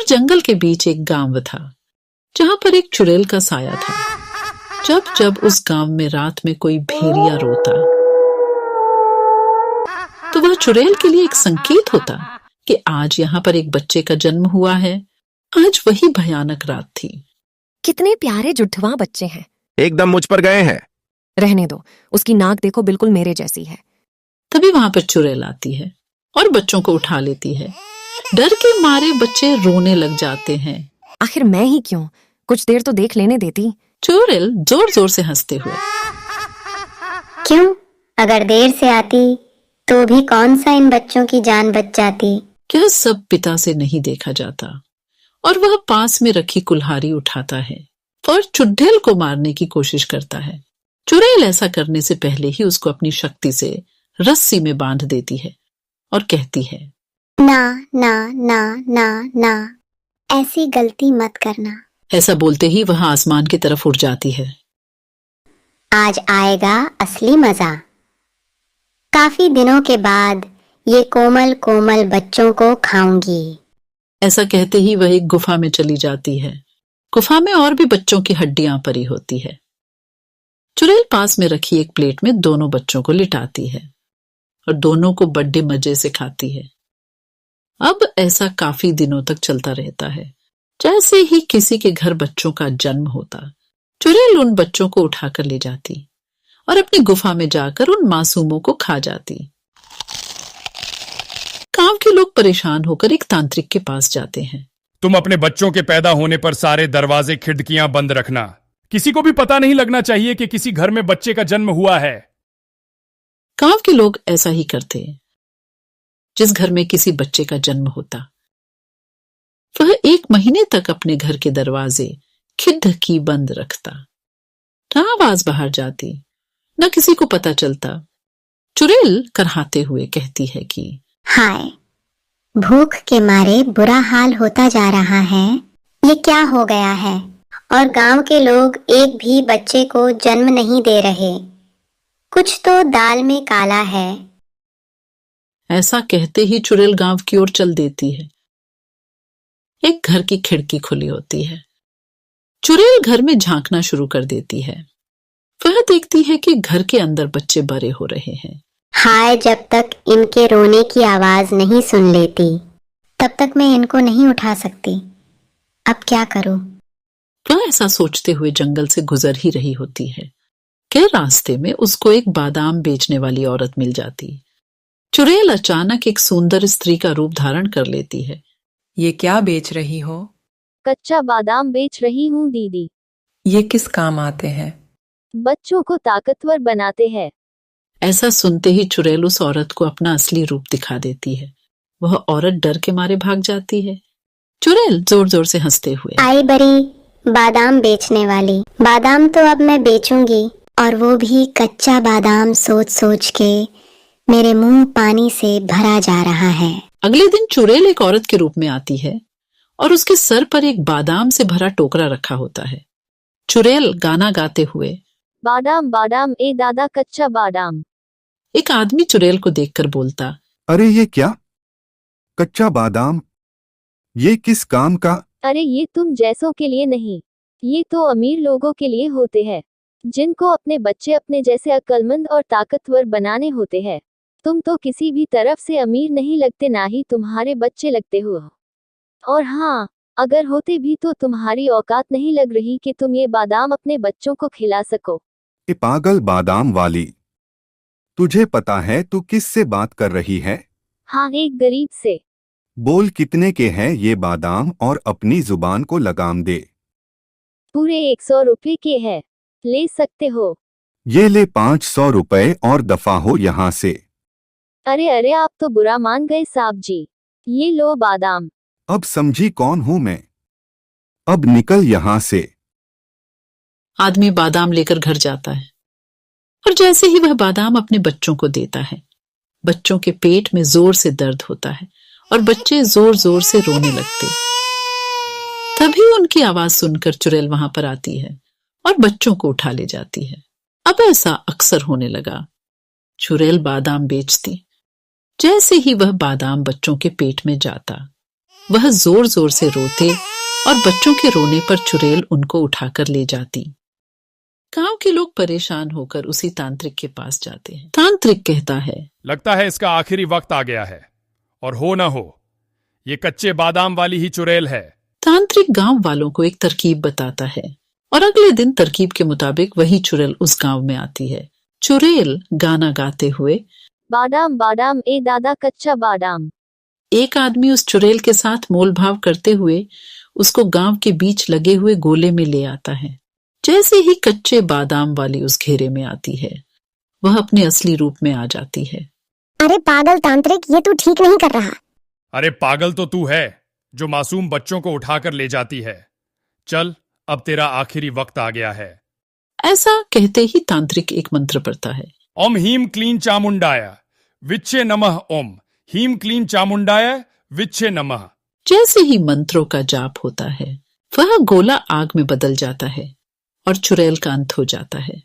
जंगल के बीच एक गांव था जहां पर एक चुड़ैल का साया था। जब जब उस गांव में रात में कोई भेड़िया रोता तो वह चुड़ैल के लिए एक संकेत होता कि आज यहाँ पर एक बच्चे का जन्म हुआ है। आज वही भयानक रात थी। कितने प्यारे जुड़वा बच्चे हैं। एकदम मुझ पर गए हैं। रहने दो, उसकी नाक देखो बिल्कुल मेरे जैसी है। तभी वहां पर चुड़ैल आती है और बच्चों को उठा लेती है। डर के मारे बच्चे रोने लग जाते हैं। आखिर मैं ही क्यों, कुछ देर तो देख लेने देती। चुड़ैल जोर जोर से हंसते हुए, क्यों, अगर देर से आती तो भी कौन सा इन बच्चों की जान बच जाती। यह सब पिता से नहीं देखा जाता और वह पास में रखी कुल्हाड़ी उठाता है और चुड़ैल को मारने की कोशिश करता है। चुड़ैल ऐसा करने से पहले ही उसको अपनी शक्ति से रस्सी में बांध देती है और कहती है, ना ना ना ना ना, ऐसी गलती मत करना। ऐसा बोलते ही वह आसमान की तरफ उड़ जाती है। आज आएगा असली मजा। काफी दिनों के बाद ये कोमल कोमल बच्चों को खाऊंगी। ऐसा कहते ही वह एक गुफा में चली जाती है। गुफा में और भी बच्चों की हड्डियां पड़ी होती है। चुड़ैल पास में रखी एक प्लेट में दोनों बच्चों को लिटाती है और दोनों को बड़े मजे से खाती है। अब ऐसा काफी दिनों तक चलता रहता है। जैसे ही किसी के घर बच्चों का जन्म होता, चुड़ैल उन बच्चों को उठाकर ले जाती और अपनी गुफा में जाकर उन मासूमों को खा जाती। गांव के लोग परेशान होकर एक तांत्रिक के पास जाते हैं। तुम अपने बच्चों के पैदा होने पर सारे दरवाजे खिड़कियां बंद रखना। किसी को भी पता नहीं लगना चाहिए कि किसी घर में बच्चे का जन्म हुआ है। गांव के लोग ऐसा ही करते। जिस घर में किसी बच्चे का जन्म होता, वह 1 महीने तक अपने घर के दरवाजे खिड़की बंद रखता। न आवाज बाहर जाती, न किसी को पता चलता। चुड़ैल करहाते हुए कहती है कि हाय, भूख के मारे बुरा हाल होता जा रहा है। ये क्या हो गया है? और गांव के लोग एक भी बच्चे को जन्म नहीं दे रहे। कुछ तो दाल में काला है। ऐसा कहते ही चुड़ैल गांव की ओर चल देती है। एक घर की खिड़की खुली होती है। चुड़ैल घर में झांकना शुरू कर देती है। वह देखती है कि घर के अंदर बच्चे बड़े हो रहे हैं। हाय, जब तक इनके रोने की आवाज नहीं सुन लेती तब तक मैं इनको नहीं उठा सकती। अब क्या करूं? वह ऐसा सोचते हुए जंगल से गुजर ही रही होती है कि रास्ते में उसको एक बादाम बेचने वाली औरत मिल जाती। चुड़ैल अचानक एक सुंदर स्त्री का रूप धारण कर लेती है। ये क्या बेच रही हो? कच्चा बादाम बेच रही हूँ दीदी। ये किस काम आते हैं? बच्चों को ताकतवर बनाते हैं। ऐसा सुनते ही चुड़ैल उस औरत को अपना असली रूप दिखा देती है। वह औरत डर के मारे भाग जाती है। चुड़ैल जोर जोर से हंसते हुए, आई बड़ी बादाम बेचने वाली। बादाम तो अब मैं बेचूंगी, और वो भी कच्चा बादाम। सोच सोच के मेरे मुंह पानी से भरा जा रहा है। अगले दिन चुड़ैल एक औरत के रूप में आती है और उसके सर पर एक बादाम से भरा टोकरा रखा होता है। चुड़ैल गाना गाते हुए, बादाम बादाम ए दादा कच्चा बादाम। एक आदमी चुड़ैल को देखकर बोलता, अरे ये क्या? कच्चा बादाम? ये किस काम का? अरे ये तुम जैसों के लिए नहीं, ये तो अमीर लोगों के लिए होते हैं, जिनको अपने बच्चे अपने जैसे अक्लमंद और ताकतवर बनाने होते हैं। तुम तो किसी भी तरफ से अमीर नहीं लगते, ना ही तुम्हारे बच्चे लगते हो। और हाँ, अगर होते भी तो तुम्हारी औकात नहीं लग रही कि तुम ये बादाम अपने बच्चों को खिला सको। ये पागल बादाम वाली, तुझे पता है तू किस से बात कर रही है? हाँ, एक गरीब से। बोल कितने के हैं ये बादाम और अपनी जुबान को लगाम दे। पूरे 100 रुपए के है, ले सकते हो। ये ले 500 रुपए और दफा हो यहाँ से। अरे अरे, आप तो बुरा मान गए साहब जी। ये लो बादाम। अब समझी कौन हूं मैं? अब निकल यहाँ से। आदमी बादाम लेकर घर जाता है और जैसे ही वह बादाम अपने बच्चों को देता है, बच्चों के पेट में जोर से दर्द होता है और बच्चे जोर जोर से रोने लगते। तभी उनकी आवाज सुनकर चुड़ैल वहां पर आती है और बच्चों को उठा ले जाती है। अब ऐसा अक्सर होने लगा। चुड़ैल बादाम बेचती। जैसे ही वह बादाम बच्चों के पेट में जाता, वह जोर जोर से रोते और बच्चों के रोने पर चुड़ैल उनको उठाकर ले जाती। गांव के लोग परेशान होकर उसी तांत्रिक के पास जाते हैं। तांत्रिक कहता है, लगता है इसका आखिरी वक्त आ गया है, और हो न हो ये कच्चे बादाम वाली ही चुड़ैल है। तांत्रिक गांव वालों को एक तरकीब बताता है और अगले दिन तरकीब के मुताबिक वही चुड़ैल उस गांव में आती है। चुड़ैल गाना गाते हुए, बादाम बादाम ए दादा कच्चा बादाम। एक आदमी उस चुड़ैल के साथ मोल भाव करते हुए उसको गांव के बीच लगे हुए गोले में ले आता है। जैसे ही कच्चे बादाम वाली उस घेरे में आती है, वह अपने असली रूप में आ जाती है। अरे पागल तांत्रिक, ये तू ठीक नहीं कर रहा। अरे पागल तो तू है जो मासूम बच्चों को उठाकर ले जाती है। चल, अब तेरा आखिरी वक्त आ गया है। ऐसा कहते ही तांत्रिक एक मंत्र पढ़ता है। ओम हीम क्लीन चामुंडाय विच्चे नमः। ओम हीम क्लीन चामुंडाय विच्चे नमः। जैसे ही मंत्रों का जाप होता है, वह गोला आग में बदल जाता है और चुड़ैल का अंत हो जाता है।